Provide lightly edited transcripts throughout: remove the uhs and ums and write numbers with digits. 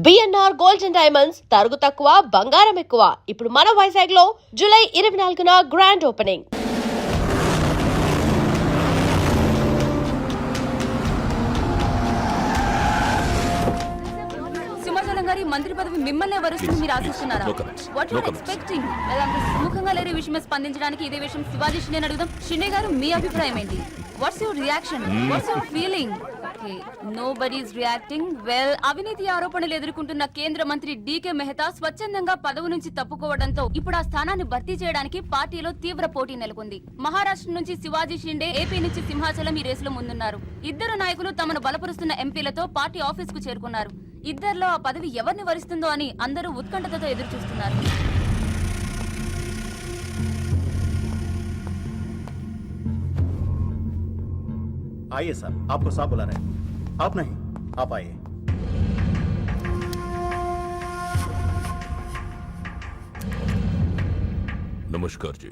BNR gold and diamonds తరుగు తక్కువ బంగారం ఎక్కువ. ఇప్పుడు మన వైజాగ్ లో జూలై 24న గ్రాండ్ ఓపెనింగ్. మంత్రి పదవి మిమ్మల్ని వరుస్తుంది మీరు ఆశిస్తున్నారా? What you are expecting? అంత సుముఖంగా లేని విషయమే స్పందించడానికి ఇదే విషయం శివాజీ షిండే అడుగుదాం. షిండే గారు మీ అభిప్రాయం ఏంటి? What's your reaction? What's your feeling? Okay, nobody is reacting. Well, అవినీతి ఆరోపణలు ఎదుర్కొంటున్న కేంద్ర మంత్రి డీకే మెహతా స్వచ్ఛందంగా పదవి నుంచి తప్పుకోవడంతో ఇప్పుడు ఆ స్థానాన్ని భర్తీ చేయడానికి పార్టీలో తీవ్ర పోటీ నెలకొంది. మహారాష్ట్ర నుంచి శివాజీ షిండే, ఏపీ నుంచి సింహాచలం ఈ రేసులో ముందున్నారు. ఇద్దరు నాయకులు తమను బలపరుస్తున్న ఎంపీలతో పార్టీ ఆఫీస్ కు చేరుకున్నారు. ఇద్దరిలో ఆ పదవి ఎవరిని వరిస్తుందో అని అందరూ ఉత్కంఠతతో ఎదురు చూస్తున్నారు. आइए साहब, आपको साहब बुला रहे हैं. आप नहीं, आप आइए. నమస్కార్ జీ.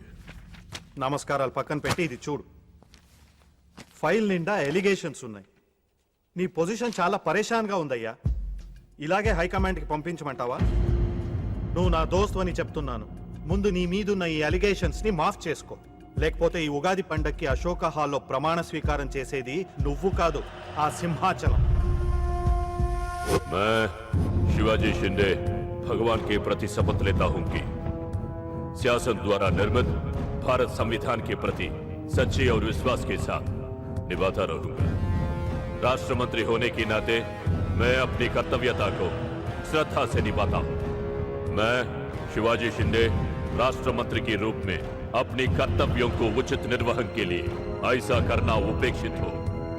నమస్కారాలు పక్కన పెట్టి ఇది చూడు. ఫైల్ నిండా ఎలిగేషన్స్ ఉన్నాయి. నీ పొజిషన్ చాలా పరేషాన్గా ఉందయ్యా. ఇలాగే హైకమాండ్కి పంపించమంటావా? నువ్వు నా దోస్తు అని చెప్తున్నాను. ముందు నీ మీదున్న ఈ అలిగేషన్స్ని మాఫ్ చేసుకో. లేకపోతే ఈ ఉగాది పండక్కి అశోక హాల్లో ప్రమాణ స్వీకారం చేసేది నువ్వు కాదు, ఆ సింహాచలం. मैं शिवाजी शिंदे भगवान के प्रति शपथ लेता हूं कि शासन द्वारा निर्मित भारत संविधान के प्रति सच्चे और विश्वास के साथ निभाता रहूंगा. राष्ट्र मंत्री होने के नाते मैं अपनी कर्तव्यता को श्रद्धा से निभाता हूं. मैं शिवाजी शिंदे राष्ट्र मंत्री के रूप में अपने कर्तव्यों को उचित निर्वहन के लिए ऐसा करना उपेक्षित हो.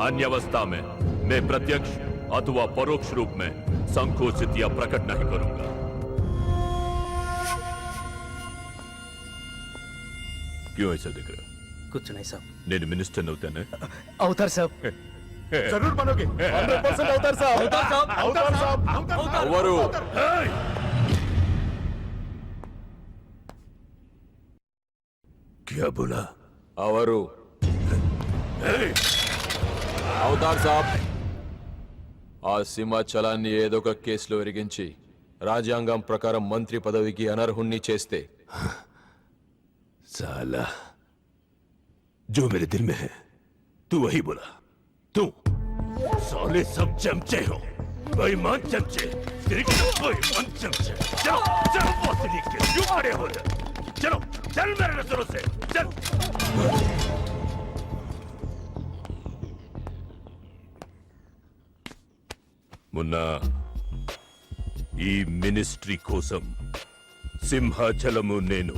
अन्य अवस्था में मैं प्रत्यक्ष अथवा परोक्ष रूप में संकोचित या प्रकट नहीं करूंगा. क्यों ऐसा दिख रहा? कुछ नहीं साहब. నేను మినిస్టర్ అవుతానే? అవుతారు సాబ్. जरूर बनोगे. 100% अवतार साहब. अवतार साहब. అవరు. क्या बोला? అవరు. అవతార్ సాబ్, ఆ సింహాచలాన్ని ఏదో ఒక కేసులో ఎరిగించి రాజ్యాంగం ప్రకారం మంత్రి పదవికి అనర్హుణ్ణి చేస్తే साला, जो मेरे दिल में है तू वही बोला. तू साले सब चमचे हो, बेईमान चमचे, बेईमान चमचे. चलो चलो बोतली के क्यों खड़े हो जाए? चलो चल मेरे नजरों से चल. मुन्ना, ఈ మినిస్ట్రీ కోసం సింహాచలము నేను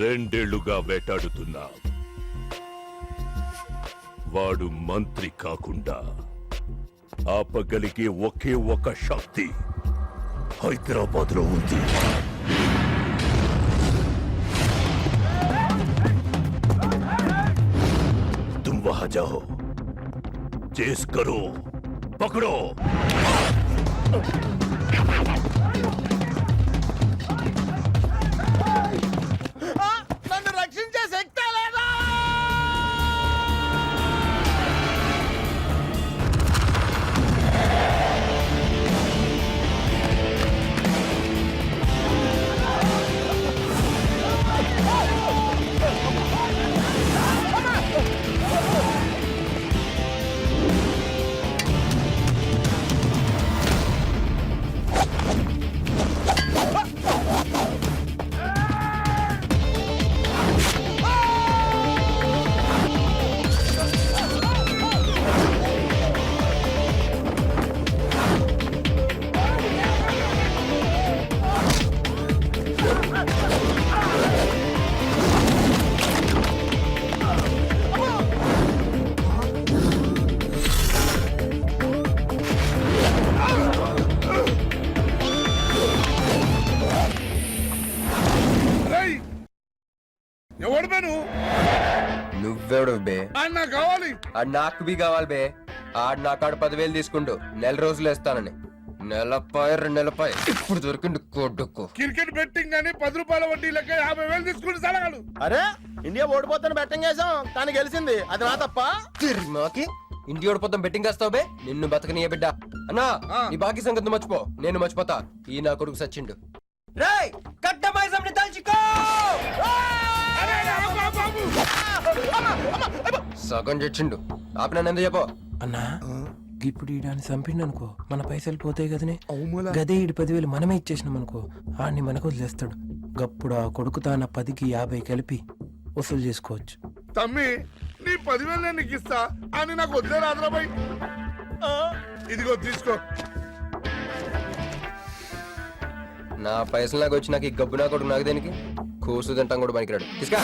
2 ఏళ్లుగా వేటాడుతున్నా. వాడు మంత్రి కాకుండా ఆపగలిగే ఒకే ఒక శక్తి హైదరాబాద్ లో ఉంది. तुम वहां जाओ, चेस करो, पकड़ो. నన్ను రక్షించే శక్తి లేదా? నువ్వెవడు బే? కావాలి. నాకు బి కావాలి బే. ఆడు నా కాడ 10,000 తీసుకుంటూ 4 రోజులు వేస్తానని. నెలపై 2 నెలపై ఇప్పుడు దొరికింది కొడుకు. క్రికెట్ బెట్టింగ్ అని 10 రూపాయల వడ్డీ లెక్క 50,000 తీసుకుంటే సలగాలు. అరే, ఇండియా ఓడిపోతాను బెట్టింగ్ వేసాం కానీ గెలిచింది. అది నా తప్ప. తిరిమాకి ఇండియా ఓడిపోతాం బెట్టింగ్ వేస్తావు బే? నిన్ను బతకనియ బిడ్డ. అన్నా నీ బాకీ సంగతి మర్చిపో, నేను మర్చిపోతా. ఈ నా కొడుకు సచ్చిండు. రేయ్ కట్ట మైసంని తలుచుకో. సగం చచ్చిండు. ఆపిన ఎందుకు చెప్పు. అన్నా ఇప్పుడు ఈడాన్ని చంపిండు అనుకో మన పైసలు పోతాయి కదనే. గదే ఈడు 10,000 మనమే ఇచ్చేసినాం అనుకో ఆడిని మనకు వదిలేస్తాడు. గప్పుడు ఆ కొడుకు తాన 10కి 50 కలిపి వసూలు చేసుకోవచ్చు. తమ్మి నీ 10,000 నేను నీకు ఇస్తా అని నాకు వద్దే రాదురాబాయ్. ఇదిగో తీసుకో. నా పైసలు నాకు వచ్చి నాకు ఈ గబ్బు నా కొడుకు నాకు దేనికి? కూసు తింటాం కూడా పనికిరాడు. తీసుకా.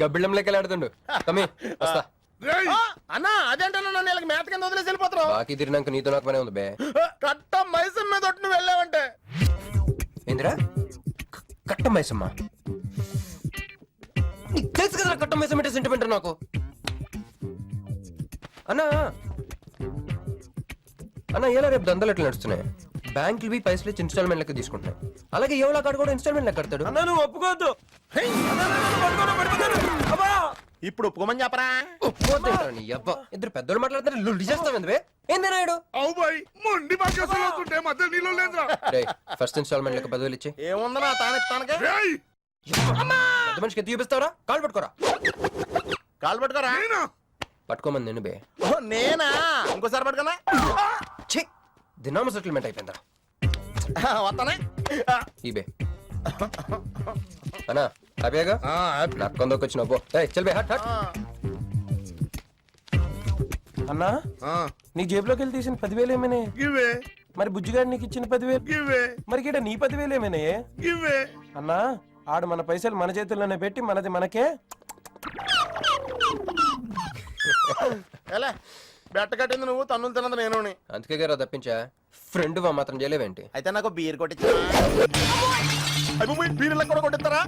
గబ్బిళ్ళం లెక్క ఆడుతుండు. కమ్మి వస్తా. అన్నా అదేంటన్నా నేను మేత కింద వదిలేసి వెళ్ళిపోతారు. బాకీ తిరిగినాక నీతో నాకు పనే ఉంది బే. కట్ట మైసం మీద ఒట్టు నువ్వు వెళ్ళావంటే. ఏందిరా కట్ట మైసమ్మా? నీకు తెలుసు కదా కట్ట మైసం అంటే సెంటిమెంట్ నాకు. అన్నా అన్న ఎలా రేపు దందలు ఎట్లా నడుస్తున్నాయి? బ్యాంకులు పైసలు ఇచ్చి ఇన్స్టాల్మెంట్ లెక్క తీసుకుంటాయి. అలాగే ఎవలా కాడు కూడా ఇన్స్టాల్మెంట్ లెక్క కడతాడు. అన్నా నువ్వు ఒప్పుకోవద్దు. ఇప్పుడు ఒప్పుకోమని చెప్పరా. ఒప్పుకోద్దు నీ అబ్బా. ఇద్దరు పెద్దోళ్ళు మాట్లాడుతారు లుల్లి చేస్తావు ఎందువే? ఏంది నాయుడు? అవు బాయ్ మొండి బాకేసులు వస్తుంటే మధ్య నీళ్ళు లేదురా. ఫస్ట్ ఇన్స్టాల్మెంట్ లెక్క 10,000 ఇచ్చి ఏముందనా తానెత్తానకే. పెద్ద మనిషికి ఎత్తి చూపిస్తావరా? కాళ్ళు పట్టుకోరా. కాలు పట్టుకోరా. పట్టుకోమని నేను బే. నేనా ఇంకోసారి పట్టుకున్నా. ఛీ దినామ సెటిల్మెంట్ అయిపోయిందా? వస్తానే. ఈ బే అన్నా హ్యాపీగా నాకు కొందరికి వచ్చిన పో. చల్ బే హట్ హట్. అన్నా నీ జేబులోకి వెళ్ళి తీసిన 10,000 ఏమైనా? ఇవే మరి బుజ్జిగాడు నీకు ఇచ్చిన 10,000? ఇవే మరి గిట నీ 10,000 ఏమైనా? ఇవే. అన్నా ఆడు మన పైసలు మన చేతుల్లోనే పెట్టి మనది మనకే. ఎలా బెట్ట కట్టింది నువ్వు, తన్నులు తిన్నది నేను. అందుకే గారా తప్పించా. ఫ్రెండ్ వా మాత్రం చేయలేవేంటి? అయితే నాకు బీర్ కొట్టించా. బీర్లకు కూడా కొట్టిస్తారా?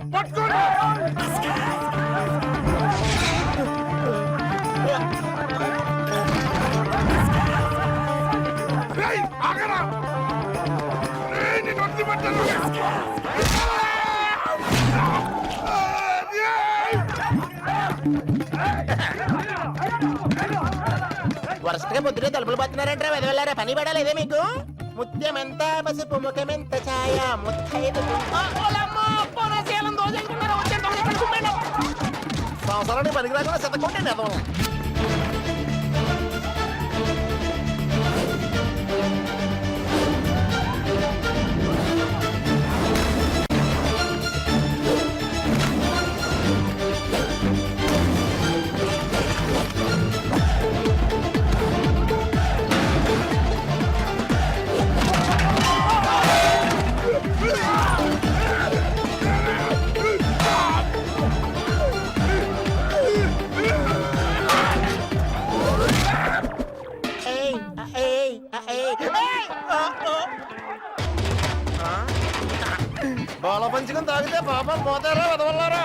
వరుసగా పొద్దునే తలుపులు పడుతున్నారంటే వెదవెళ్ళారా? పని పడాలేదే మీకు? ముత్యమెంత పసుపు ముఖమెంత ఛాయ ముత్తైదు సంవత్సరానికి పనికి రాకుండా శతకోండి ఎదవలం. బాల పంచకం తాగితే పాపం పోతారా వదవల్లారా?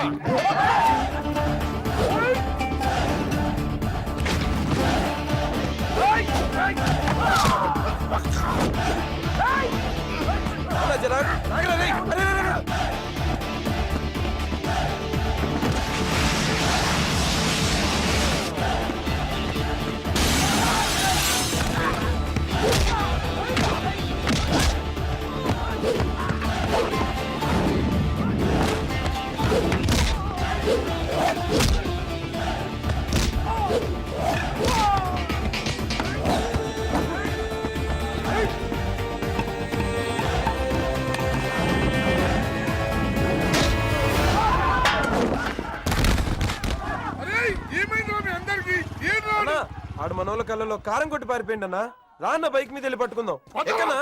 ఆడు మనోళ్ళ కళ్ళలో కారం కొట్టి పారిపోయింది అన్న. రాన్న బైక్ మీద వెళ్ళి పట్టుకుందాం. ఎక్కనా?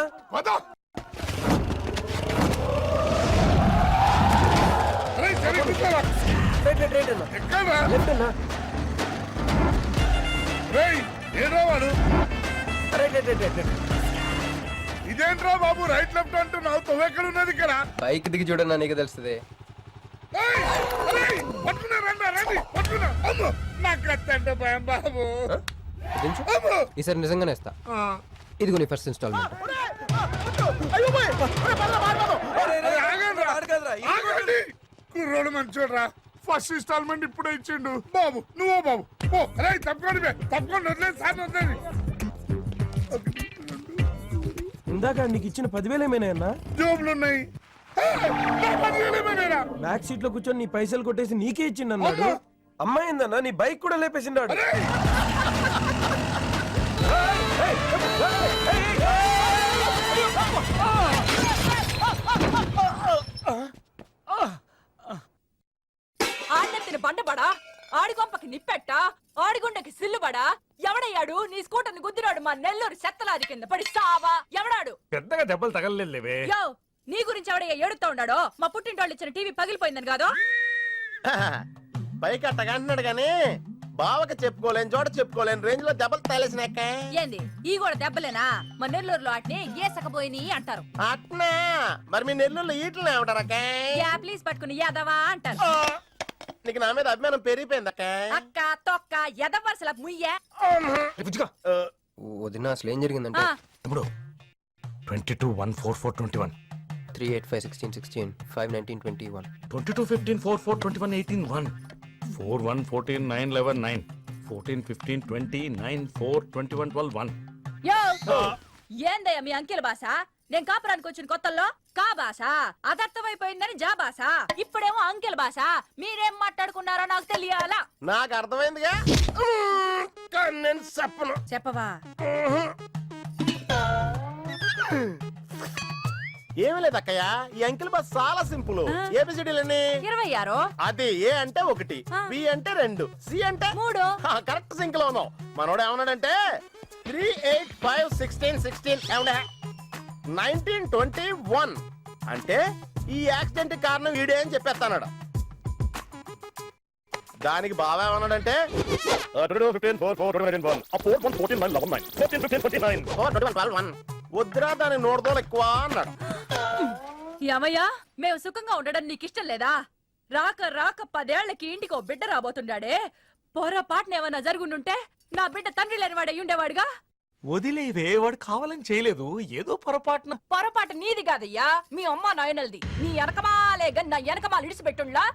ఇదేంట్రా బాబు రైట్ లెఫ్ట్ అంటున్నావు? తొవ్వెక్కడ ఉన్నది ఇక్కడ? బైక్ దిగి చూడన్నా నీకు తెలుస్తుంది. బాబు ఈసారి నిజంగానే ఇస్తా. ఇదిగో నీ ఫస్ట్ ఇన్స్టాల్మెంట్. కుర్రోడు మంచోడ్రా. ఫస్ట్ ఇన్స్టాల్మెంట్ ఇప్పుడే ఇచ్చిండు. బాబు నువ్వు బాబు ఓ అరే తప్పకుండా వదిలేదు సార్ వదిలేదు. ఇందాక నీకు ఇచ్చిన 10,000 ఏమైనా అన్నా? జోబులు ఉన్నాయి. బ్యాక్ సీట్ లో కూర్చొని నీ పైసలు కొట్టేసి నీకే ఇచ్చిండు అన్నాడు. అమ్మాయి ఏందన్నా నీ బైక్ కూడా లేపేసిండాడు. ఆడెత్తిన బండబడా ఆడికొంపకి నిప్పెట్ట ఆడిగుండకి సిల్లుబడా ఎవడయ్యాడు నీ స్కూటర్ని గుద్దిరాడు మా నెల్లూరు చెత్తలాది కింద పడి సావా ఎవడాడు? పెద్దగా దెబ్బలు తగలలేవే. యో నీ గురించి ఎవడయ్యా ఏడుతా ఉన్నాడో మా పుట్టింటోళ్ళు ఇచ్చిన టీవీ పగిలిపోయిందని కాదు. పైకి అట్టగా అంటున్నాడు గానీ బావకి చెప్పుకోలేని చోట చెప్పుకోలేని రేంజ్ లో దెబ్బలు తగలేసినాక. ఏంది ఈ కూడా దెబ్బలేనా? మా నెల్లూరులో వాటిని ఏసకపోయిని అంటారు. అట్నా మరి మీ నెల్లూరులో ఈటలు ఏమంటారక్క? యా ప్లీజ్ పట్టుకుని యాదవా అంటారు. నీకు నా మీద అభిమానం పెరిగిపోయిందక్క. అక్క తొక్క ఎద వరుసల ముయ్య. వదిన అసలు ఏం జరిగిందంటే ఆ, ఇప్పుడు 22-1-4-4-21 385-16-16 5-19-21 22-15-4-4-21-18-1 4-1-14-9-11-9 14-15-20-9-4-21-12-1 యో ఏందయ్యా మీ అంకెల భాష? నేను కాపురానికి వచ్చిన కొత్తల్లో కా భాష అదర్థమైపోయిందని జా భాష. ఇప్పుడేమో అంకెల భాష. మీరేం మాట్లాడుకున్నారో నాకు తెలియాలా? నాకు అర్థమైందిగా. కానీ నేను చెప్పను. చెప్పవా? ఏమీ లేదక్కయ్య, ఈ అంకిల్ బస్ చాలా సింపుల్. ఏబిసిడీలన్నీ 26 అది ఏ అంటే 1, బి అంటే 2, సి అంటే 3. కరెక్ట్ సింక్ లో ఉన్నావు. మనోడు ఏమన్నాడంటే 3-8-5-16-16 ఏమన్నా 19-21 అంటే ఈ యాక్సిడెంట్ కారణం వీడే అని చెప్పేస్తాడు. దానికి బాగా ఏమన్నాడంటే 4-1-14-4-14-9-11-9 వద్దురా దాని నోడదోలు ఎక్కువ అన్నాడు. యమయ్యా మేము సుఖంగా ఉండడం నీకు ఇష్టం లేదా? రాక రాక 10 ఏళ్లకి ఇంటికి బిడ్డ రాబోతుండాడే. పొరపాటున ఏమన్నా జరుగుండుంటే నా బిడ్డ తండ్రి లేని వాడు అయ్యుండేవాడుగా. వదిలేవే, వాడు కావాలని చేయలేదు, ఏదో పొరపాటున. పొరపాటు నీది కాదయ్యా, మీ అమ్మ నాయనల్ది. నీ వెనకమాలే నా వెనకమాలు ఇడిచిపెట్టుండ్లా.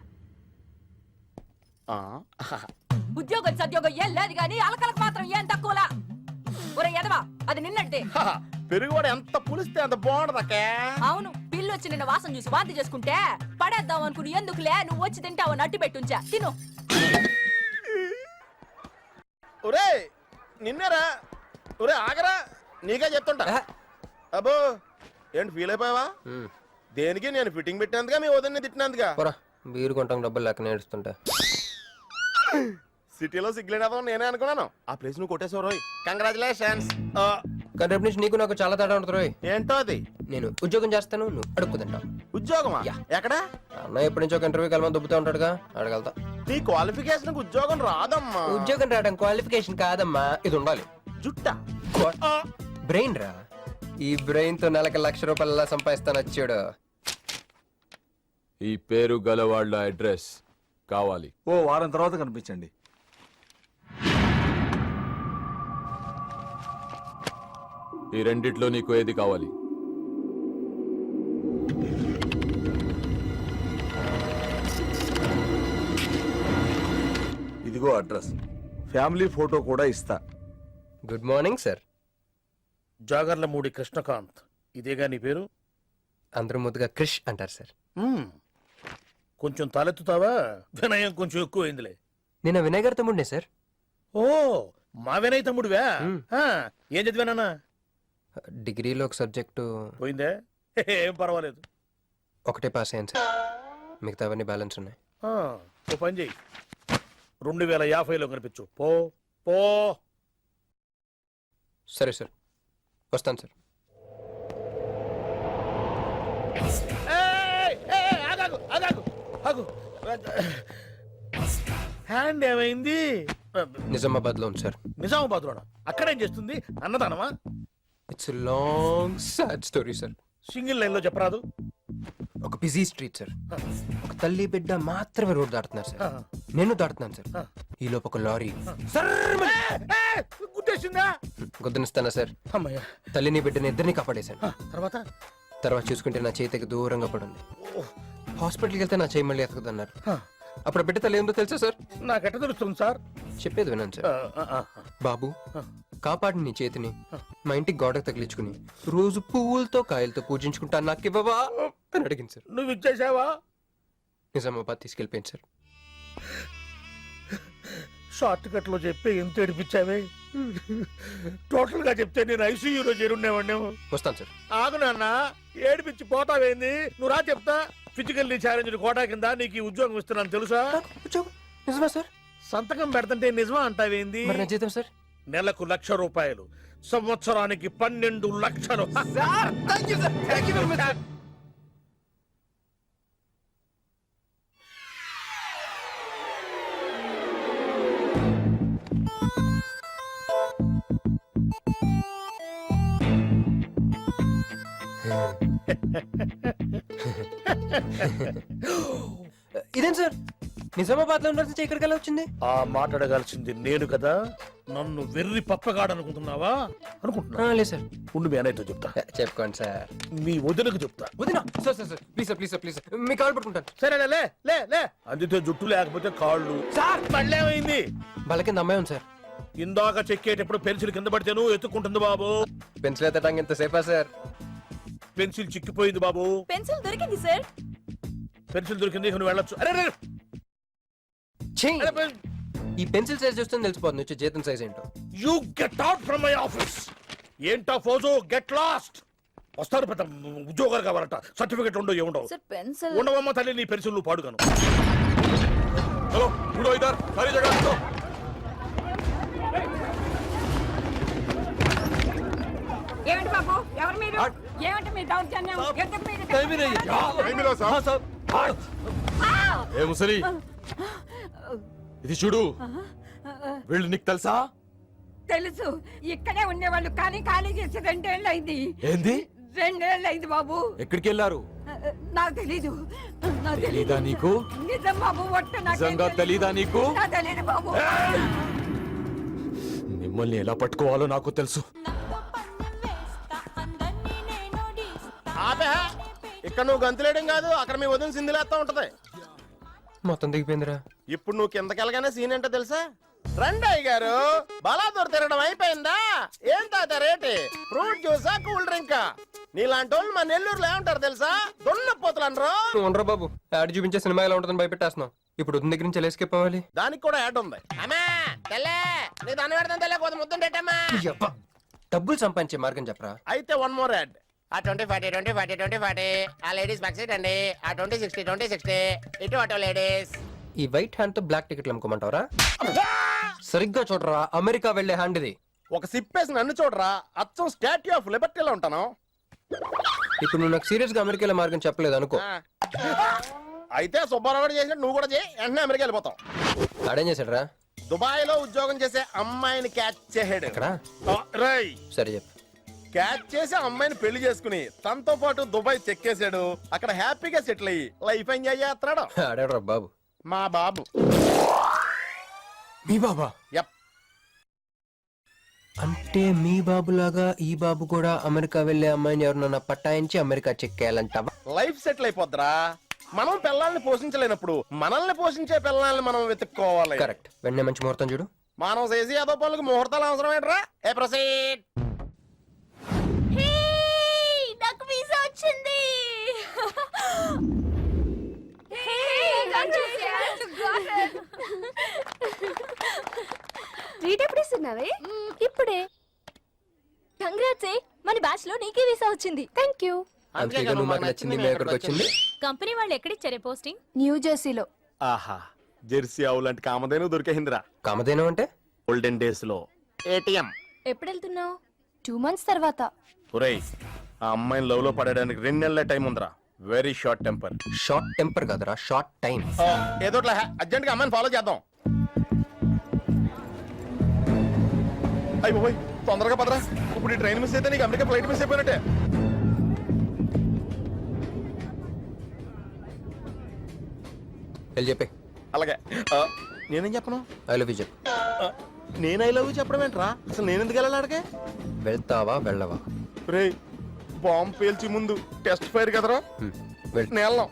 ఉద్యోగం సద్యోగం ఏం లేదు గాని అలకలకు మాత్రం ఏం తక్కువలా. ఒరే ఎదవా అది నిన్నట్టే. పెరుగువాడు ఎంత పులిస్తే అంత బాగుండదక్కే. అవును, పిల్లు వచ్చి నిన్న వాసన చూసి వాంతి చేసుకుంటే పడేద్దాం అనుకుని ఎందుకులే నువ్వు వచ్చి తింటావు నట్టి పెట్టుంచా. తిను. ఒరే నిన్నేరా. ఒరే ఆగరా, నీకే చెప్తుంటా. అబ్బో ఏంటి ఫీల్ అయిపోయావా? దేనికి? నేను ఫిట్టింగ్ పెట్టినందుగా మీ వదిన్ని తిట్టినందుగా? బీరు కొంటాం డబ్బులు లెక్క నేడుస్తుంటా. సిటీలో సిగ్గులేదా నేనే అనుకున్నాను. ఆ ప్లేస్ నువ్వు కొట్టేసావు రోయ్. కంగ్రాచులేషన్స్. కానీ రేపు నుంచి నీకు నాకు చాలా తేడా ఉంటుంది రోయ్. ఏంటో అది? నేను ఉద్యోగం చేస్తాను, నువ్వు అడుక్కుతుంటావు. ఉద్యోగమా? ఎక్కడ? అన్న ఎప్పటి నుంచో ఒక ఇంటర్వ్యూకి వెళ్ళమని దుబ్బుతూ ఉంటాడుగా, అడగలుగుతా. నీ క్వాలిఫికేషన్ ఉద్యోగం రాదమ్మా. ఉద్యోగం రావడం క్వాలిఫికేషన్ కాదమ్మా, ఇది ఉండాలి. జుట్టా? బ్రెయిన్ రా. ఈ బ్రెయిన్ తో నెలకి ₹1,00,000 సంపాదిస్తాను వచ్చాడు. ఈ పేరు గలవాళ్ల అడ్రస్ కావాలి. ఓ వారం తర్వాత కనిపించండి. ఈ రెండిట్లో నీకు ఏది కావాలి? ఇదిగో అడ్రస్, ఫ్యామిలీ ఫోటో కూడా ఇస్తా. Good morning sir. Jagarlamudi Krishnakanth, ఇదేగా నీ పేరు? అందరూ ముద్దుగా క్రిష్ అంటారు సార్. కొంచెం తలెత్తుతావా? వినయం కొంచెం ఎక్కువైందిలే. నేను వినయ్ గారి తమ్ముడినే సార్. ఓ మా వినయ్ తమ్ముడివా? ఏం చదివానా? డిగ్రీలో ఒక సబ్జెక్టు పోయిందే, ఏం పర్వాలేదు. ఒకటే పాస్ అయ్యాను సార్, మిగతా అవన్నీ బ్యాలెన్స్ ఉన్నాయి. ఓ పని చెయ్యి, 2050లో కనిపించు. పో పో. సరే సార్, వస్తాను సార్. హ్యాండ్ ఏమైంది? నిజామాబాద్ లో ఉంది సార్. నిజామాబాద్ లోనా? అక్కడేం చేస్తుంది? అన్నదానమా? It's long sad story sir. Single line లో చెప్పరాదు. ఒక బిజీ స్ట్రీట్ సార్, ఒక తల్లి బిడ్డ మాత్రమే రోడ్ దాటుతున్నారు సార్. నేను దాటుతున్నాను సార్. ఈ లోపు ఒక లారీ గుర్తొచ్చిందా? గుద్దనిస్తానా సార్. అమ్మయ్య. తల్లిని బిడ్డని ఇద్దరిని కాపాడేశాను. తర్వాత తర్వాత చూసుకుంటే నా చేతికి దూరంగా పడింది. హాస్పిటల్కి వెళ్తే నా చేయి మళ్ళీ ఎతకదన్నారు. అప్పుడు బిడ్డ తల్లి ఏందో తెలుసా సార్? నాకెట్ట తెలుస్తుంది సార్? చెప్పేది వినండి సార్. బాబు కాపాడి నీ చేతిని మా ఇంటికి గోడకు తగిలించుకుని రోజు పువ్వులతో కాయలతో పూజించుకుంటా నాకు ఇవ్వవా అని అడిగింది సార్. నువ్వు ఇచ్చేసావా? నిజామాబాద్ తీసుకెళ్ళిపోయింది సార్. షార్ట్ కట్ లో చెప్పి ఎంత ఏడిపించావే. టోటల్ గా చెప్తే నేను ఐసీయూలో చేరుండేవాడిని. వస్తాను సార్. ఆగు నాన్న, ఏడిపించి పోతావేంది? నువ్వు రా చెప్తా. ఫిజికల్లీ ఛాలెంజ్ కోటా కింద నీకు ఈ ఉద్యోగం ఇస్తున్నాను తెలుసా? ఉద్యోగం నిజమా సార్? సంతకం పెడతంటే నిజమా అంటావేంది? మరి నా జీతం సార్? నెలకు ₹1,00,000, సంవత్సరానికి 12 లక్షలు. ఇదేం సార్ నిజామాబాద్ లో ఉండాల్సి ఇక్కడికి ఎలా వచ్చింది? ఆ మాట్లాడగాల్సింది నేను కదా. నన్ను వెర్రి పప్పగాడనుకుంటున్నావా? అనుకుంటున్నా. లేదు సార్. ఉండు మీ అన్నయ్యతో చెప్తా. చెప్పుకోండి సార్. మీ వదినకు చెప్తా. వదినా sir sir sir please sir please sir please sir me call పట్టుకుంటాను. సరే లే లే లే. అందితే జుట్టు లేకపోతే కాళ్ళు. సార్ మళ్ళేమైంది? వాళ్ళ కింద అమ్మాయి ఉంది సార్. ఇందాక చెక్కేటప్పుడు పెన్సిల్ కింద పడితేను ఎత్తుకుంటుంది బాబు. పెన్సిల్ ఎత్తడానికి ఎంత సేపా సార్? పెన్సిల్ చిక్కిపోయింది బాబు. పెన్సిల్ దొరికింది సార్. పెన్సిల్ దొరికింది, ఇక నువ్వు వెళ్ళొచ్చు. అరే ఛీ! ఈ పెన్సిల్ సైజ్ చూస్తే తెలిసిపోతుంది వచ్చే జీతం సైజ్ ఏంటో. You get out from my office. ఏంటా ఫోజు? Get lost. వస్తారు పెద్ద ఉద్యోగాలు కావాలట. సర్టిఫికెట్ ఉండవు ఏముండవు. సార్ పెన్సిల్ ఉండవమ్మ తల్లి, నీ పెన్సిల్ నువ్వు పాడుగాను. హలో ఉడో ఇదర్ ఖాళీ జగह दो. ఏమిటి బాబు, ఎవరు మీరు? ఏమిటి మీ దౌర్జన్యం? ఎందుకు మీరు ఏ ముసలి ఇది చూడు. వీళ్ళు నీకు తెలుసా? తెలుసు, ఇక్కడే ఉండేవాళ్ళు కానీ ఖాళీ చేసి 2 ఏళ్ళు అయింది. ఏంది? 2 ఏళ్ళు అయింది బాబు. ఎక్కడికి వెళ్ళారు? నాకు తెలీదు. తెలీదా నీకు? నిజం బాబు, ఒట్టు నిజంగా తెలీదా నీకు? నాకు తెలీదు బాబు. మిమ్మల్ని ఎలా పట్టుకోవాలో నాకు తెలుసు. ఆపే, ఇక్కడ నువ్వు గంతులేయడం కాదు, అక్కడ మీ వదిన సింధిలేస్తా ఉంటది. మొత్తం దిగిపోయిందిరా. ఇప్పుడు నువ్వు కిందకెళ్ళగానే సీన్ ఏంటో తెలుసా? రండయ్య గారు, బలాదూర్ తిరగడం అయిపోయిందా? ఏం తాత రేటి? Fruit జ్యూసా, cool డ్రింకా? నీలాంటి వాళ్ళు మా నెల్లూరులో ఏమంటారు తెలుసా? దొన్నపోతులు అనరు. నువ్వు ఉండరా బాబు, యాడ్ చూపించే సినిమా ఎలా ఉంటుందని భయపెట్టేస్తున్నావు. ఇప్పుడు వదిన దగ్గర నుంచి ఎలా ఎస్కేప్ అవ్వాలి? దానికి కూడా యాడ్ ఉంది. అమ్మా తెల్లే, నీ దాన్ని పెడతాను తెల్లే, కొంత ముద్దుండేటమ్మా. డబ్బులు సంపాదించే మార్గం చెప్పరా. అయితే 1 more యాడ్. ఆ 20-40 20-40 20-40 ఆ లేడీస్ బ్యాక్ సైడ్ అండి. ఆ 20-60 20-60 ఇటు అటో లేడీస్. ఈ వైట్ హ్యాండ్ తో బ్లాక్ టికెట్లు అమ్ముకోమంటావరా? సరిగ్గా చూడరా, అమెరికా వెళ్లే హ్యాండ్ ఇది. ఒక సిప్పేసి నన్ను చూడరా, అచ్చం స్టాట్యూ ఆఫ్ లిబర్టీలో ఉంటాను. ఇప్పుడు నువ్వు నాకు సీరియస్ గా అమెరికా మార్గం చెప్పలేదు అనుకో. అయితే సుబ్బారావు కూడా చేసినట్టు నువ్వు కూడా చేయి, వెంటనే అమెరికా వెళ్ళిపోతాం. ఆడేం చేశాడు రా? దుబాయ్ లో ఉద్యోగం చేసే అమ్మాయిని క్యాచ్ చేసాడు. ఎక్కడ? రై సరే చెప్పు. క్యాచ్ చేసి అమ్మాయిని పెళ్లి చేసుకుని తనతో పాటు దుబాయ్ చెక్కేశాడు. అక్కడ హ్యాపీగా సెటిల్ అయ్యి లైఫ్ ఎంజాయ్ చేస్తున్నాడు. ఆడాడు బాబు. మా బాబు. మీ బాబా? యప్. అంటే మీ బాబులాగా ఈ బాబు కూడా అమెరికా వెళ్లే అమ్మాయిని ఎవరినన్నా పట్టాయించి అమెరికా చెక్కేయాలంటావా? లైఫ్ సెటిల్ అయిపోద్దిరా. మనం పిల్లల్ని పోషించలేనప్పుడు మనల్ని పోషించే పిల్లల్ని మనం వెతుక్కోవాలి. కరెక్ట్. వెంటనే మంచి ముహూర్తం చూడు. మనం చేసి ఏదో పనులకు ముహూర్తాలు అవసరం ఏంట్రా? ఏ ప్రొసీడ్. నాకు వీసా వచ్చింది. ట్రీట్ ఎప్పుడు ఇస్తున్నావే? ఇప్పుడే. కంగ్రాట్స్, మన బ్యాచ్ లో నీకే వీసా వచ్చింది. Thank you. అందుకే నువ్వు మాకు నచ్చింది, మేము ఎక్కడికి వచ్చింది. కంపెనీ వాళ్ళు ఎక్కడిచ్చారే పోస్టింగ్? న్యూ జెర్సీలో. ఆహా, జెర్సీ ఆవు లాంటి కామధేను దొరికేహిందిరా. కామధేను అంటే? గోల్డెన్ డేస్ లో ఏటీఎం. ఎప్పుడు వెళ్తున్నావు? 2 months తర్వాత. ఒరేయ్, ఆ అమ్మాయిని లవ్ లో పడడానికి 2 నెలల టైం ఉందిరా. Very short temper. Short temper కాదురా, షార్ట్ టైం. ఏదో అర్జెంట్ గా అమ్మాయిని ఫాలో చేద్దాం. అయ్యి పోయి తొందరగా పదరా. ఇప్పుడు ఈ ట్రైన్ మిస్ అయితే నీకు అమెరికా ఫ్లైట్ మిస్ అయిపోయినట్టే. వెళ్ళి చెప్పే. అలాగే. నేనేం చెప్పను? ఐ లవ్ యూ చెప్పు. నేను ఐ లవ్ యూ చెప్పడం ఏంట్రా? అసలు నేను ఎందుకు వెళ్ళాలి అడిగే? వెళ్తావా వెళ్ళవా? రే, బాంబు పేల్చి ముందు టెస్ట్ ఫైర్ కదరా. వెళ్ళు. నేను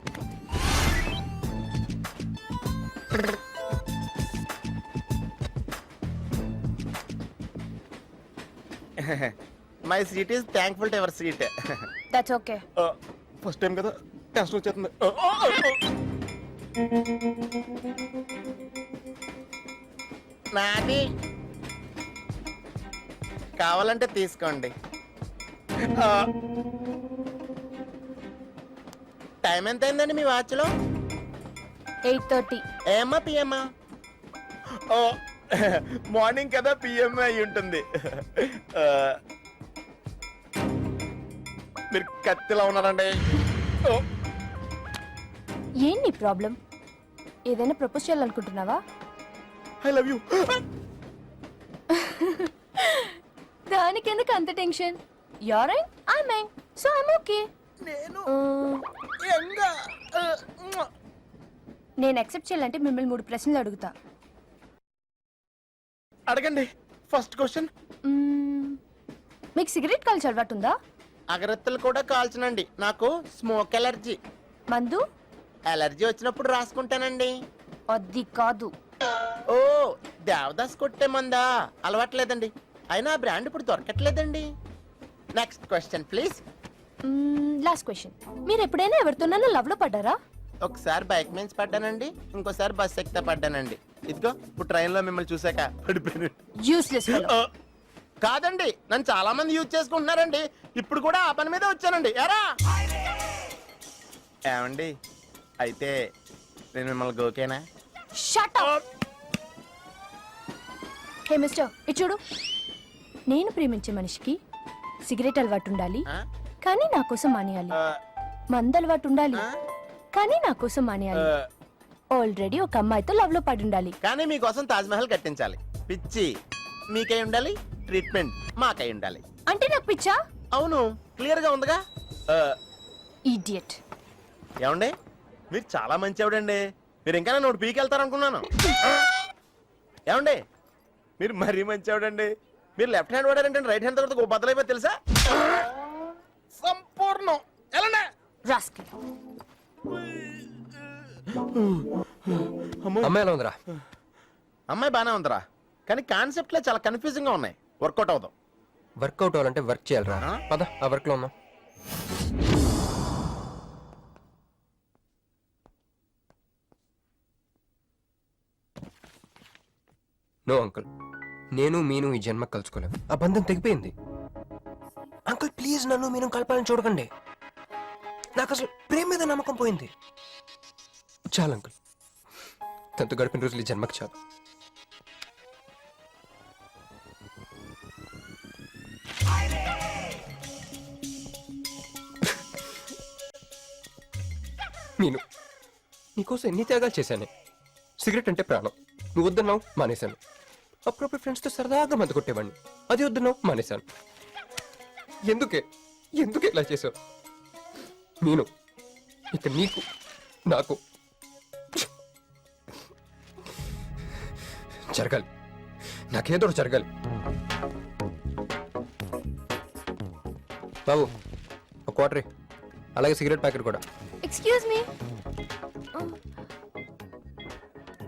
my seat is thankful to ever seat. That's okay. First time కదా టెన్షన్ వచ్చేస్తుంది. నాది కావాలంటే తీసుకోండి. టైం ఎంత అయిందండి మీ వాచ్లో? 8:30. ఏమా పిఎమ్మా? ఓ మార్నింగ్ కదా పిఎం అయి ఉంటుంది. మీరు కత్తిలా ఉన్నారండి. ఏంటి ప్రాబ్లం? ఏదైనా ప్రపోజ్ చేయాలనుకుంటున్నావా? I love you. దానికి ఎందుకు అంత tension? You're right, I mean, so I'm okay. నేను నేను యాక్సెప్ట్ చేయాలంటే మిమ్మల్ని 3 ప్రశ్నలు అడుగుతా. అడగండి. ఫస్ట్ క్వశ్చన్, మీకు సిగరెట్ కాల్చి అలవాటు ఉందా? అగరత్తులు కూడా కాల్చనండి. నాకు స్మోక్ ఎలర్జీ. మందు? ఎలర్జీ వచ్చినప్పుడు రాసుకుంటానండి. అది కాదు. ఓ దేవదాస్ కొట్టే మందా? అలవాట్లేదండి. అయినా ఆ బ్రాండ్ ఇప్పుడు దొరకట్లేదండి. Next question please. Last question, మీరు ఎప్పుడైనా ఎవరితోనైనా లవ్ లో పడ్డారా? ఒకసారి బైక్ మీద పడ్డానండి, ఇంకోసారి బస్ ఎక్కితే పడ్డానండి. ఇదిగో ఇప్పుడు ట్రైన్ లో మిమ్మల్ని చూసాక పడిపోయాను. Useless fellow. కాదండి, నన్ను చాలా మంది యూజ్ చేసుకుంటున్నారండి. ఇప్పుడు కూడా ఆ పని మీద వచ్చానండి. ఎరా ఏమండి, అయితే నేను మిమ్మల్ని ఓకేనా? Shut up. హే మిస్టర్, ఇటు చూడు. నేను ప్రేమించే మనిషికి సిగరెట్ అలవాటు ఉండాలి, కానీ నా కోసం మానేయాలి. మందు అలవాటు ఉండాలి, కానీ నా కోసం మానేయాలి. ఆల్రెడీ ఒక అమ్మాయితో లవ్ లో పడి ఉండాలి, కానీ మీకోసం తాజ్ మహల్ కట్టించాలి. పిచ్చి మీకై ఉండాలి, ట్రీట్మెంట్ మాకై ఉండాలి. అంటే నాకు పిచ్చా? అవును, క్లియర్ గా ఉందిగా. ఇడియట్. ఏమండి, మీరు చాలా మంచి ఆవిడండి. మీరు ఇంకా నన్ను పీకెళ్తారనుకున్నాను. ఏమండి, మీరు మరీ మంచి ఆవిడండి. మీరు లెఫ్ట్ హ్యాండ్ వాడారంటే రైట్ హ్యాండ్ తర్వాత బద్దలైపోయి తెలుసా? సంపూర్ణం. ఎలాండి రాస్కెల్. అమ్మాయి ఎలా ఉందిరా? అమ్మాయి బానే ఉందిరా, కానీ కాన్సెప్ట్లే చాలా కన్ఫ్యూజింగ్ గా ఉన్నాయి. వర్కౌట్ అవుదాం. వర్కౌట్ అవ్వాలంటే వర్క్ చేయాలరా. పద ఆ వర్క్ లో ఉన్నాం. నో అంకుల్, నేను మీను ఈ జన్మ కలుసుకోలేము. ఆ బంధం తెగిపోయింది. అంకుల్ ప్లీజ్ నన్ను మీను కలపాలని చూడకండి. నాకు అసలు ప్రేమ మీద నమ్మకం పోయింది. చాలు అంకుల్, తనతో గడిపిన రోజులు ఈ జన్మకు చాలు. మీను, నీకోసం ఎన్ని త్యాగాలు చేశాను. సిగరెట్ అంటే ప్రాణం. నువ్వు వద్దన్నావు, మానేశాను. అప్పుడప్పుడు ఫ్రెండ్స్తో సరదాగా మందు కొట్టేవాడిని. అది వద్దన్నావు, మానేశాను. ఎందుకే ఇలా చేసావు? నేను ఇక నీకు నాకు జరగాలి. నాకేదో జరగాలి. బాబు ఒక క్వార్టర్, అలాగే సిగరెట్ ప్యాకెట్ కూడా. Excuse me.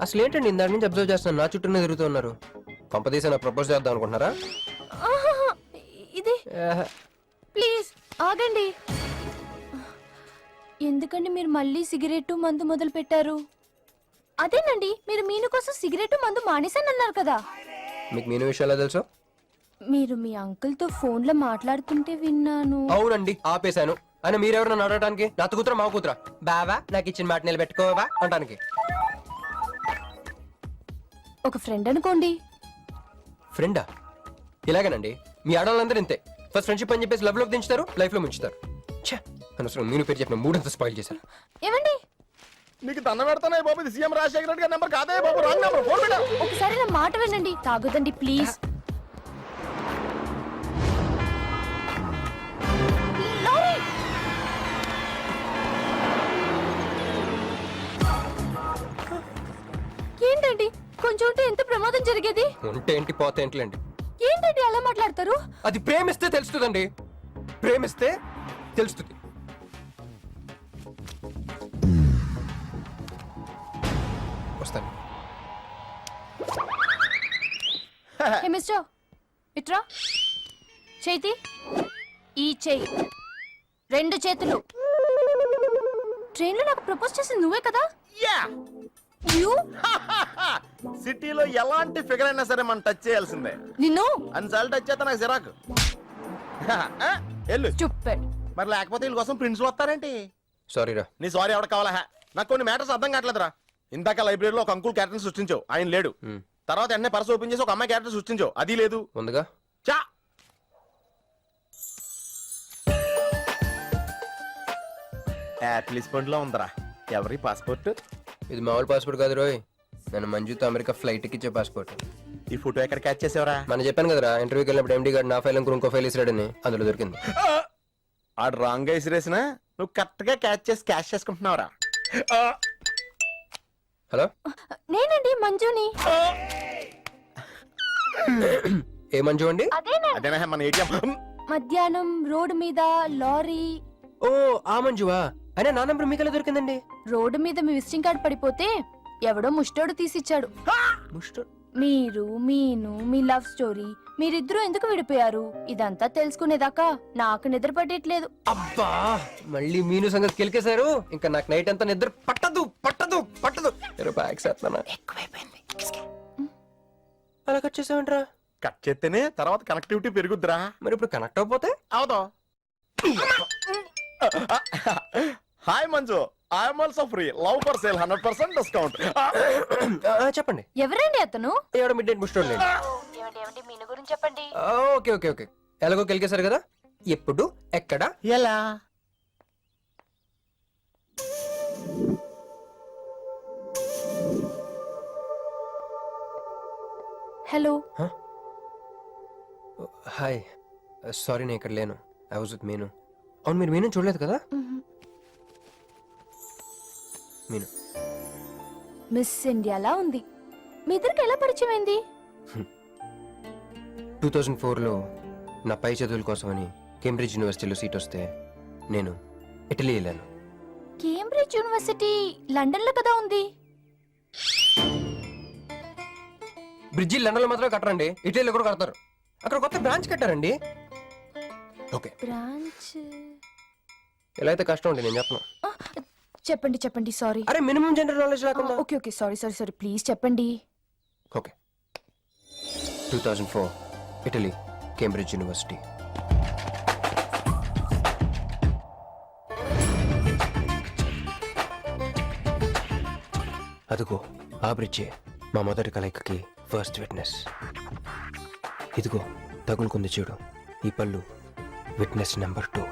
అసలు ఏంటండి ఇందాక నుంచి అబ్జర్వ్ చేస్తున్నాను, నా చుట్టూనే తిరుగుతూ ఉన్నారు. పంపదీసి నాకు ప్రపోజ్ చేద్దాం అనుకుంటున్నారా? ఇది ప్లీజ్ ఆగండి. ఎందుకండి మీరు మళ్ళీ సిగరెట్ మందు మొదలు పెట్టారు? అదేనండి, మీరు మీను కోసం సిగరెట్ మందు మానేశానన్నారు కదా. మీకు మీను విషయాలు తెలుసు? మీరు మీ అంకుల్ తో ఫోన్ లో మాట్లాడుతుంటే విన్నాను. అవునండి, ఆపేశాను. అయినా మీరెవరు నన్ను అడగడానికి? నా కూతురా మా కూతురా? బావా నాకు ఇచ్చిన మాట నిలబెట్టుకోవా అంటానికి. ఒక ఫ్రెండ్ అనుకోండి. ఫ్రెండా? ఇలాగేనండి, మీ ఆడవాళ్ళందరూ ఇంతే. ఫస్ట్ ఫ్రెండ్షిప్ అని చెప్పేసి లవ్ లోకి దించుతారు, లైఫ్ లో ముంచుతారు. అనవసరం మీను పేరు చెప్పిన మూడంతా స్పాయిల్ చేశారు. ఏమండి, మీకు దండం పెడతానే బాబు. ఇది సీఎం రాజశేఖర రెడ్డి గారి నెంబర్ కాదే బాబు, రాంగ్ నెంబర్. ఫోన్ పెట్టా. ఒకసారి నా మాట వినండి. తాగొద్దండి ప్లీజ్. ఏంటండి, కొంచెం ఉంటే ఎంత ప్రమాదం జరిగేది. ఉంటే ఏంటి, పోతే ఏంటిలేండి. ఏంటండి అలా మాట్లాడతారు? అది ప్రేమిస్తే తెలుస్తుందండి, ప్రేమిస్తే తెలుస్తుంది. వస్తాను. హే మిస్టర్ ఇట్రా చేతి ఈ చెయ్యి 2 చేతులు ట్రైన్లో నాకు ప్రపోజ్ చేసింది నువ్వే కదా యా యూ సిటీలో ఎలాంటి ఫిగర్ అయినా సరే మనం టచ్ చేయాల్సిందే నిన్ను అన్నిసార్లు టచ్ చేస్తా నాకు సిరాకు వెళ్ళు స్టూపిడ్ మరి లేకపోతే వీళ్ళ కోసం ప్రిన్సిపల్ వస్తారేంటి సారీ రా. నీ సారీ ఎవడ కావాలా నాకు కొన్ని మ్యాటర్స్ అర్థం కావట్లేదురా ఇందాక లైబ్రరీలో ఒక అంకుల్ క్యారెక్టర్ సృష్టించావు ఆయన లేడు తర్వాత ఎన్నే పర్స్ ఓపెన్ చేసి ఒక అమ్మాయి క్యారెక్టర్ సృష్టించావు అది లేదు ఉందిగా. చా యాపిల్ స్పాండ్ లో ఉందరా ఎవరి పాస్పోర్ట్ ఇది మామూలు పాస్పోర్ట్ కాదు రోయ్, నన్ను మంజుతో అమెరికా ఫ్లైట్ ఎక్కిచ్చే పాస్పోర్ట్. ఈ ఫోటో ఎక్కడ క్యాచ్ చేసావరా మనం చెప్పాను కదరా, ఇంటర్వ్యూకి వెళ్ళినప్పుడు ఎండి గారు నా ఫైల్ ఇంకో ఫైల్ ఇస్తాడని, అందులో దొరికింది. ఆడు రాంగ్ గా ఇసిరేసిన నువ్వు కరెక్ట్ గా క్యాచ్ చేసి క్యాష్ చేసుకుంటున్నావురా హలో, నేనండి మంజుని ఏ మంజు అండి? అదేనా మన ఏటీఎం మధ్యాహ్నం రోడ్డు మీద లారీ ఓ ఆ మంజువా, అయినా నా నంబర్ మీకెలా దొరికిందండి? రోడ్డు మీద మీ విజిటింగ్ కార్డ్ పడిపోతే ఎవడో ముష్టోడు తీసిచ్చాడు. మీరు మీను మీ లవ్ స్టోరీ మీరిద్దరూ ఎందుకు విడిపోయారు ఇదంతా తెలుసుకునేదాకా నాకు నిద్ర పట్టట్లేదు. అబ్బా మళ్ళీ మీను సంగతి కెలికేశారు. ఇంకా నాకు నైట్ అంతా నిద్ర పట్టదు పట్టదు పట్టదు. ఎక్కువైపోయింది. అలా కట్ చేసావంటరా? కట్ చేస్తేనే తర్వాత కనెక్టివిటీ పెరుగుద్దిరా. మరి ఇప్పుడు కనెక్ట్ అయిపోతే అవుతావు. Hi Manju, I'm also free, love for sale 100% discount. చెప్పండి. ఎవరండి అతను? ఎవడో మిడ్ నైట్ ముస్టోడ్ లేండి. మీను గురించి చెప్పండి. ఓకే ఓకే ఓకే, ఎలాగో కెలికేశారు కదా, ఎప్పుడు ఎక్కడ ఎలా? హలో హాయ్, సారీ నేను ఇక్కడ లేను, ఐ వాజ్ విత్ మీను. అవును మీరు మీను చూడలేదు కదా? మీను మిస్ ఇండియాలా ఉంది. మీ ఇద్దరికి ఎలా పరిచయం అయింది? 2004లో నా పై చదువుల కోసమని కేంబ్రిడ్జ్ యూనివర్సిటీలో సీట్ వస్తే నేను ఇటలీ వెళ్ళాను. కేంబ్రిడ్జ్ యూనివర్సిటీ లండన్ లో కదా ఉంది. బ్రిడ్జి లండన్లో మాత్రమే కట్టరండి, ఇటలీలో కూడా కడతారు. అక్కడ కొత్త బ్రాంచ్ కట్టారండి. ఓకే, బ్రాంచ్ ఎలా అయితే కష్టం అండి నేను చెప్పను. చెప్పండి చెప్పండి. సారీ. అరే మినిమం జనరల్ నాలెడ్జ్ లేకుండా. Okay okay sorry sorry sorry please చెప్పండి. Okay, 2004 Italy Cambridge university. అదిగో ఆ బ్రిడ్జే మా మొదటి కలయికకి ఫస్ట్ విట్నెస్. ఇదిగో తగులుకుంది చూడు ఈ పళ్ళు, విట్నెస్ నెంబర్ 2.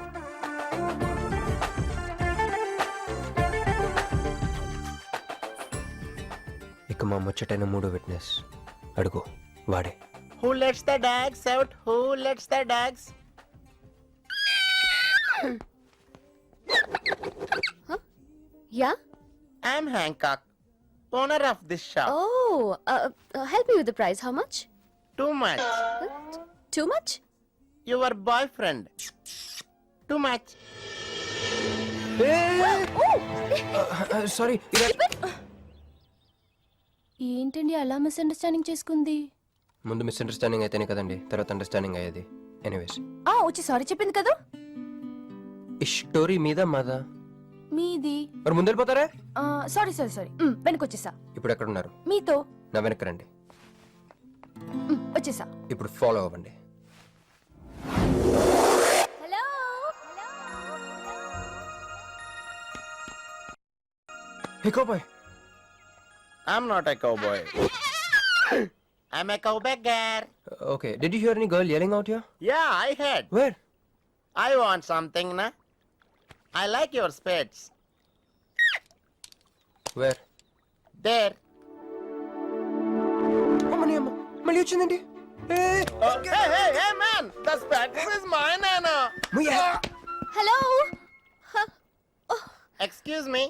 ఇక మా ముచ్చటైన 3 విట్నెస్ అడుగు వాడే. Who lets the dogs out? Who lets the dogs? Yeah. I'm Hancock, owner of this shop. Help me with the price. How much? Too much. Too much? Your boyfriend. Too much. Sorry. ఏంటండి అలా misunderstanding చేసుకుంది? ముందు misunderstanding అయితేనే కదండి తర్వాత understanding అయ్యేది. Anyways వచ్చి sorry చెప్పింది కదా. ఈ స్టోరీ మీద మాదా? మీది. మరి ముందు వెళ్ళిపోతారా? సారీ సారీ సారీ వెనకొచ్చేసా. ఇప్పుడు ఎక్కడ ఉన్నారు? మీతో. నా వెనక్కి రండి. వచ్చేసా. ఇప్పుడు ఫాలో అవ్వండి. Hello. Hey cowboy. I'm not a cowboy. I'm a cowbagger. Okay, did you hear any girl yelling out here? Yeah, I heard. Where? I want something, na? I like your spades. Where? There. అమ్మని అమ్మ మళ్ళీ వచ్చిందండి. Hey, man! The spades is mine, Anna. Hello. Excuse me.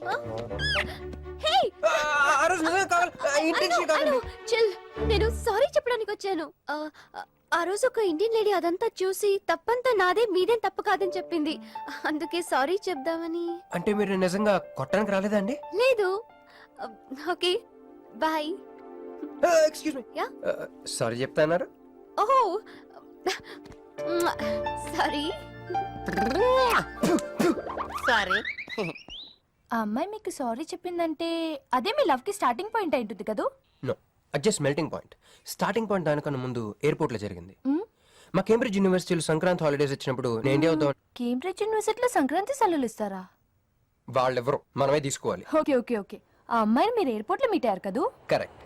హే. ఆ రోజు నిజంగా కావాలి, intention కావాలి. Chill. నేను సారీ చెప్పడానికి వచ్చాను. ఆ రోజు ఒక ఇండియన్ లేడీ అదంతా చూసి తప్పంతా నాదే మీదేం తప్పు కాదని చెప్పింది. అందుకే సారీ చెప్దామని. అంటే మీరు నిజంగా కొట్టడానికి రాలేదా అండి? లేదు. Okay bye. Excuse me Yeah? Sorry చెప్తా అన్నారు. ఓహో సారీ. సారీ. ఆ అమ్మాయి మీకు సారీ చెప్పిందంటే అదే మీ లవ్ కి స్టార్టింగ్ పాయింట్ అయి ఉంటుంది కదా? నో, అది just melting point. Starting point దానికన్నా ముందు ఎయిర్పోర్ట్ లో జరిగింది. మా కేంబ్రిడ్జ్ యూనివర్సిటీలో సంక్రాంతి హాలిడేస్ వచ్చినప్పుడు నేను ఇండియా వద్దాం. కేంబ్రిడ్జ్ యూనివర్సిటీలో సంక్రాంతి సెలవులు ఇస్తారా? వాళ్ళెవరో మనమే తీసుకోవాలి. Okay okay okay. ఆ అమ్మాయిని మీరు ఎయిర్పోర్ట్ లో మీట్ అయ్యారు కదా? కరెక్ట్.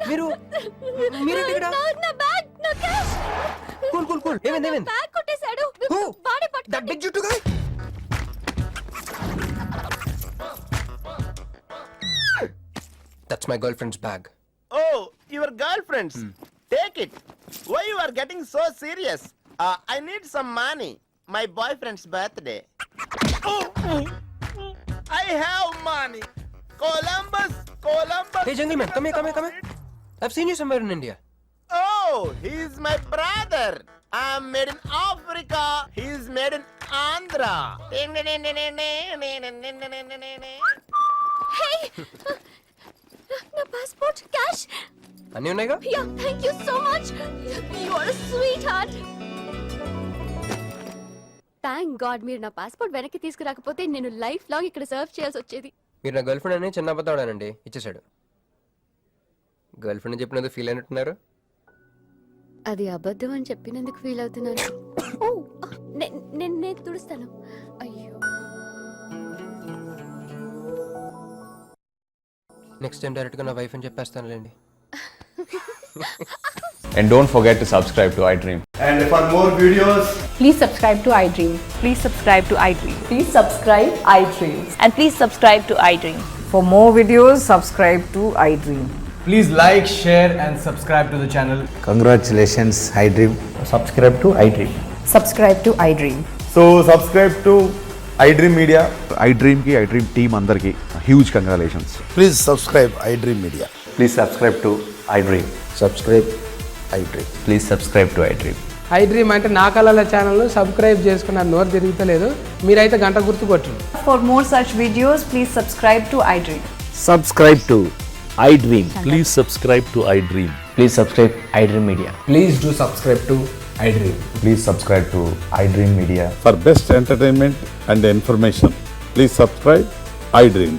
మీరు మీరేంటి ఇక్కడ? నా బ్యాగ్, నా క్యాష్. Cool cool cool. ఏమైంది? బ్యాగ్ కొట్టేశాడు. Who? వాడే That పట్టుకోండి. big juttu guy? That's my girlfriend's bag. Oh, your girlfriends. Take it. Why you are getting so serious? I need some money. My boyfriend's birthday. Oh, I have money. Columbus. Hey, gentleman, come here. I've seen you somewhere in India. Oh, he's my brother. I'm made in Africa. He's made in Andhra. నా passport, cash. అన్నీ ఉన్నాయిగా? Yeah, thank you so much. You are a sweetheart. Thank God మీరు నా passport వెనక్కి తీసుకురాకపోతే నేను life long ఇక్కడ serve చేయాల్సి వచ్చేది. మీరు నా గర్ల్ ఫ్రెండ్ అని చిన్న అబద్ధాడానండి, ఇచ్చేసాడు. గర్ల్ ఫ్రెండ్ చెప్పినందుకు ఫీల్ అయినట్టున్నారు. అది అబద్ధం అని చెప్పినందుకు ఫీల్ అవుతున్నాను. ఓ, నేను తుడుస్తాను. అయ్యో, నెక్స్ట్ టైం డైరెక్ట్ గా నా వైఫ్ అని చెప్పేస్తానులేండి. And don't forget to subscribe to iDream. And for more videos, Please subscribe to iDream. Please subscribe to iDream. Please subscribe iDream. And please subscribe to iDream. For more videos, subscribe to iDream. Please like, share, and subscribe to the channel. Congratulations iDream. Subscribe to iDream. Subscribe to iDream. So subscribe to iDream Media. iDream ki iDream team andarki huge congratulations. Please subscribe iDream Media. Please subscribe to iDream. Subscribe iDream. Please subscribe to iDream. iDream అంటే నా కళల channel subscribe చేసుకున్న నోరు తిరుగుతలేదు. మీరైతే గంట గుర్తు కొట్టండి. For more such videos, please subscribe to iDream. Subscribe to iDream. Please subscribe to iDream. Please subscribe iDream Media. Please do subscribe to iDream. Please subscribe to iDream Media. For best entertainment and information, please subscribe iDream.